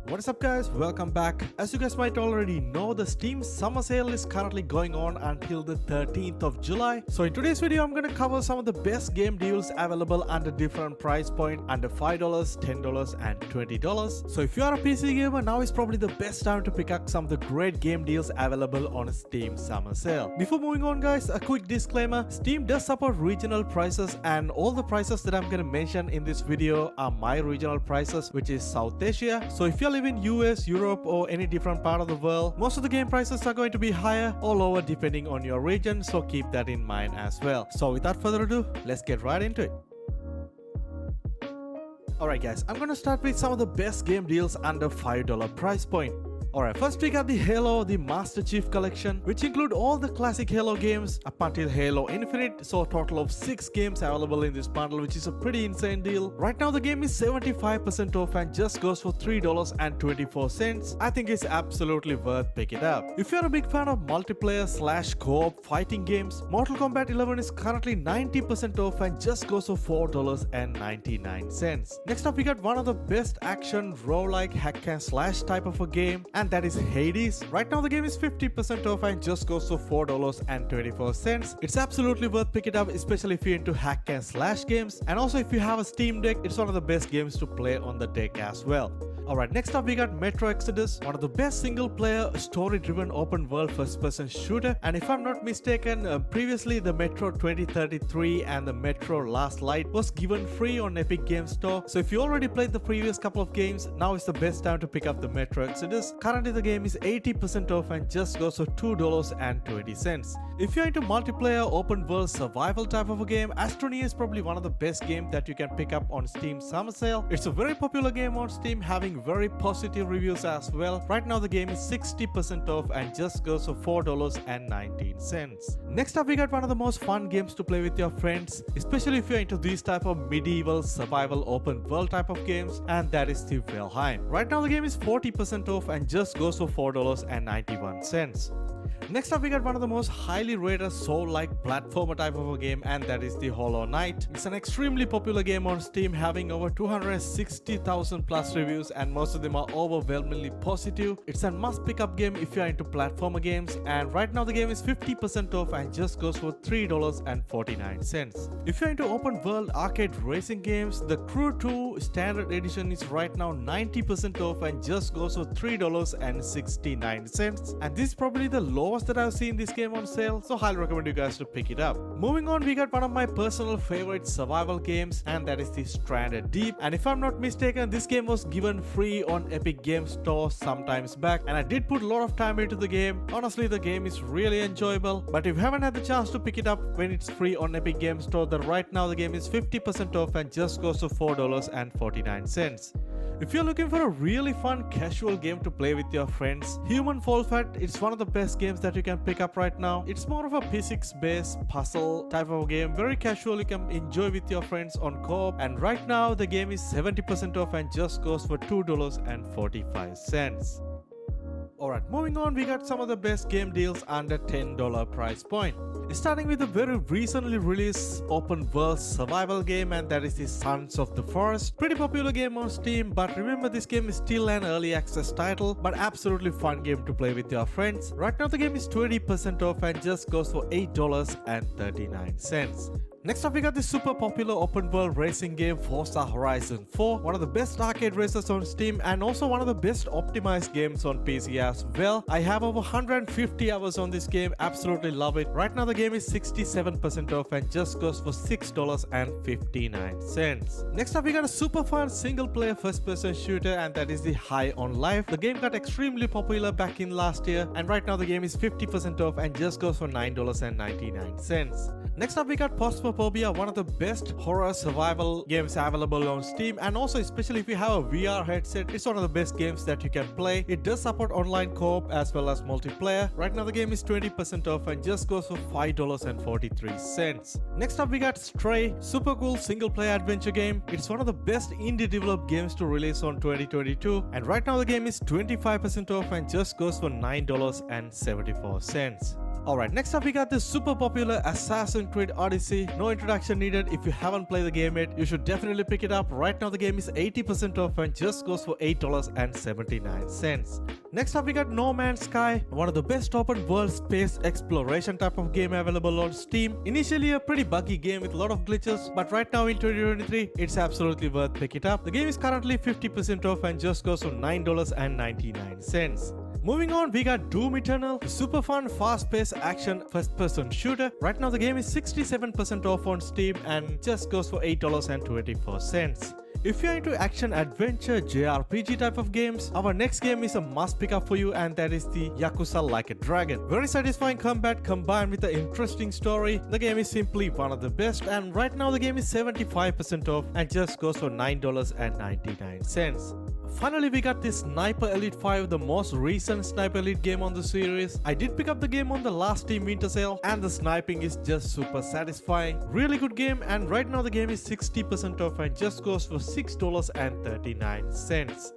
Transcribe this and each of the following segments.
What is up guys, welcome back. As you guys might already know, the Steam summer sale is currently going on until the 13th of July. So in today's video, I'm gonna cover some of the best game deals available under different price point under $5, $10 and $20. So if you are a PC gamer, now is probably the best time to pick up some of the great game deals available on Steam summer sale. Before moving on guys, a quick disclaimer, Steam does support regional prices and all the prices that I'm gonna mention in this video are my regional prices, which is South Asia. So if you live in US, Europe or any different part of the world, most of the game prices are going to be higher or lower depending on your region, so keep that in mind as well. So without further ado, let's get right into it. Alright guys, I'm gonna start with some of the best game deals under $5 price point. Alright, first we got the Halo, the Master Chief Collection, which include all the classic Halo games up until Halo Infinite, so a total of 6 games available in this bundle, which is a pretty insane deal. Right now the game is 75% off and just goes for $3.24. I think it's absolutely worth picking up. If you're a big fan of multiplayer / co-op fighting games, Mortal Kombat 11 is currently 90% off and just goes for $4.99. Next up we got one of the best action roguelike hack and slash type of a game, and that is Hades. Right now the game is 50% off and just goes for $4.24. It's absolutely worth picking up, especially if you're into hack and slash games, and also if you have a Steam Deck, it's one of the best games to play on the deck as well. Alright, next up we got Metro Exodus, one of the best single player story driven open world first person shooter, and if I'm not mistaken, previously the Metro 2033 and the Metro Last Light was given free on Epic Games Store. So if you already played the previous couple of games, now is the best time to pick up the Metro Exodus. Currently the game is 80% off and just goes for $2.20. If you're into multiplayer open world survival type of a game, Astroneer is probably one of the best games that you can pick up on Steam summer sale. It's a very popular game on Steam, having very positive reviews as well. Right now the game is 60% off and just goes for $4.19. Next up we got one of the most fun games to play with your friends, especially if you're into these type of medieval survival open world type of games, and that is the Valheim. Right now the game is 40% off and just goes for $4.91. Next up we got one of the most highly rated soul-like platformer type of a game, and that is the Hollow Knight. It's an extremely popular game on Steam, having over 260,000 plus reviews and most of them are overwhelmingly positive. It's a must pick up game if you are into platformer games, and right now the game is 50% off and just goes for $3.49. If you're into open world arcade racing games, the Crew 2 standard edition is right now 90% off and just goes for $3.69, and this is probably the lowest that I've seen this game on sale, so highly recommend you guys to pick it up. Moving on, we got one of my personal favorite survival games, and that is the Stranded Deep, and if I'm not mistaken, this game was given free on Epic Games Store sometimes back, and I did put a lot of time into the game. Honestly, the game is really enjoyable, but if you haven't had the chance to pick it up when it's free on Epic Games Store, then right now the game is 50% off and just goes to $4.49. If you're looking for a really fun casual game to play with your friends, Human Fall Flat, it's one of the best games that you can pick up right now. It's more of a physics based puzzle type of game, very casual, you can enjoy with your friends on co-op, and right now the game is 70% off and just goes for $2.45. Alright, moving on, we got some of the best game deals under $10 price point. Starting with a very recently released open world survival game, and that is the Sons of the Forest. Pretty popular game on Steam, but remember this game is still an early access title, but absolutely fun game to play with your friends. Right now the game is 20% off and just goes for $8.39. Next up we got the super popular open world racing game Forza Horizon 4, one of the best arcade races on Steam and also one of the best optimized games on PC as well. I have over 150 hours on this game, absolutely love it. Right now the game is 67% off and just goes for $6.59. Next up we got a super fun single player first person shooter, and that is the High on Life. The game got extremely popular back in last year, and right now the game is 50% off and just goes for $9.99. Next up we got Phobia, one of the best horror survival games available on Steam, and also especially if you have a VR headset, it's one of the best games that you can play. It does support online co-op as well as multiplayer. Right now the game is 20% off and just goes for $5.43. Next up we got Stray, super cool single player adventure game. It's one of the best indie developed games to release on 2022, and right now the game is 25% off and just goes for $9.74. Alright, next up we got the super popular Assassin's Creed Odyssey. No introduction needed. If you haven't played the game yet, you should definitely pick it up. Right now the game is 80% off and just goes for $8.79. Next up we got No Man's Sky, one of the best open world space exploration type of game available on Steam. Initially a pretty buggy game with a lot of glitches, but right now in 2023 it's absolutely worth picking it up. The game is currently 50% off and just goes for $9.99. Moving on, we got Doom Eternal, a super fun, fast-paced action first-person shooter. Right now the game is 67% off on Steam and just goes for $8.24. If you're into action adventure JRPG type of games, our next game is a must pick up for you, and that is the Yakuza Like a Dragon. Very satisfying combat combined with an interesting story. The game is simply one of the best, and right now the game is 75% off and just goes for $9.99. Finally, we got this Sniper Elite 5, the most recent Sniper Elite game on the series. I did pick up the game on the last Steam Winter Sale, and the sniping is just super satisfying. Really good game, and right now the game is 60% off and just goes for $6.39.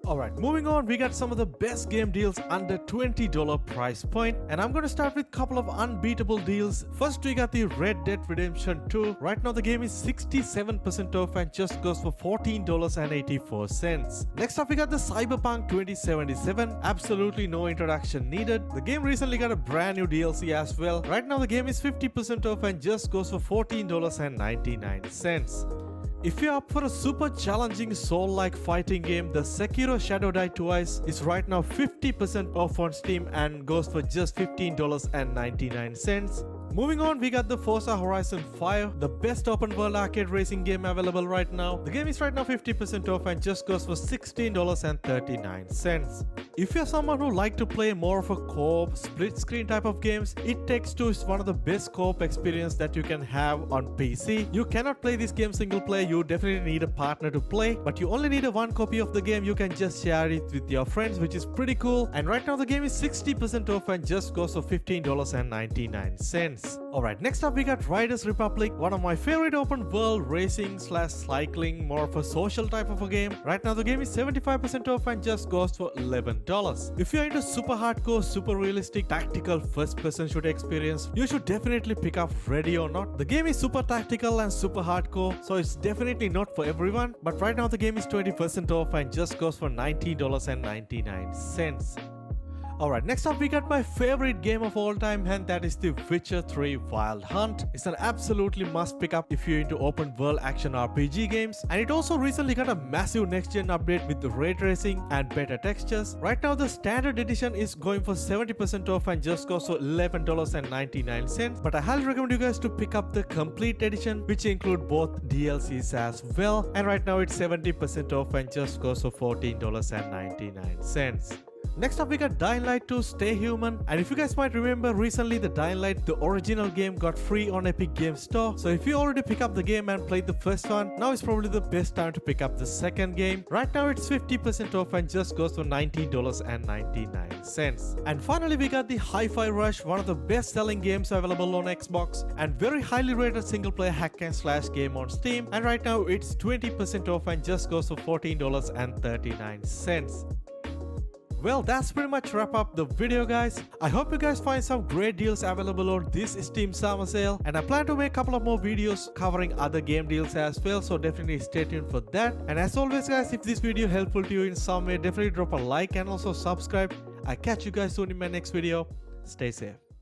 Alright, moving on, we got some of the best game deals under $20 price point, and I'm gonna start with a couple of unbeatable deals. First, we got the Red Dead Redemption 2. Right now the game is 67% off and just goes for $14.84. Next up, we got the Cyberpunk 2077. Absolutely no introduction needed. The game recently got a brand new DLC as well. Right now the game is 50% off and just goes for $14.99. If you're up for a super challenging soul-like fighting game, the Sekiro Shadow Die Twice is right now 50% off on Steam and goes for just $15.99. Moving on, we got the Forza Horizon 5, the best open world arcade racing game available right now. The game is right now 50% off and just goes for $16.39. If you're someone who like to play more of a co-op, split screen type of games, It Takes Two is one of the best co-op experience that you can have on PC. You cannot play this game single player, you definitely need a partner to play, but you only need a one copy of the game. You can just share it with your friends, which is pretty cool. And right now the game is 60% off and just goes for $15.99. Alright, next up we got Riders Republic, one of my favorite open world racing / cycling, more of a social type of a game. Right now the game is 75% off and just goes for $11. If you're into super hardcore, super realistic, tactical first person shooter experience, you should definitely pick up Ready or Not. The game is super tactical and super hardcore, so it's definitely not for everyone, but right now the game is 20% off and just goes for $19.99. Alright, next up we got my favorite game of all time, and that is The Witcher 3 Wild Hunt. It's an absolutely must pick up if you're into open world action RPG games, and it also recently got a massive next gen update with the ray tracing and better textures. Right now the standard edition is going for 70% off and just goes for $11.99, but I highly recommend you guys to pick up the complete edition, which include both DLCs as well, and right now it's 70% off and just goes for $14.99. Next up we got Dying Light 2 Stay Human, and if you guys might remember, recently the Dying Light, the original game, got free on Epic Games Store. So if you already pick up the game and played the first one, now is probably the best time to pick up the second game. Right now it's 50% off and just goes for $19.99. And finally we got the Hi-Fi Rush, one of the best selling games available on Xbox and very highly rated single player hack and slash game on Steam, and right now it's 20% off and just goes for $14.39. Well, that's pretty much wrap up the video, guys. I hope you guys find some great deals available on this Steam summer sale, and I plan to make a couple of more videos covering other game deals as well, so definitely stay tuned for that. And as always guys, if this video helpful to you in some way, definitely drop a like and also subscribe. I'll catch you guys soon in my next video. Stay safe.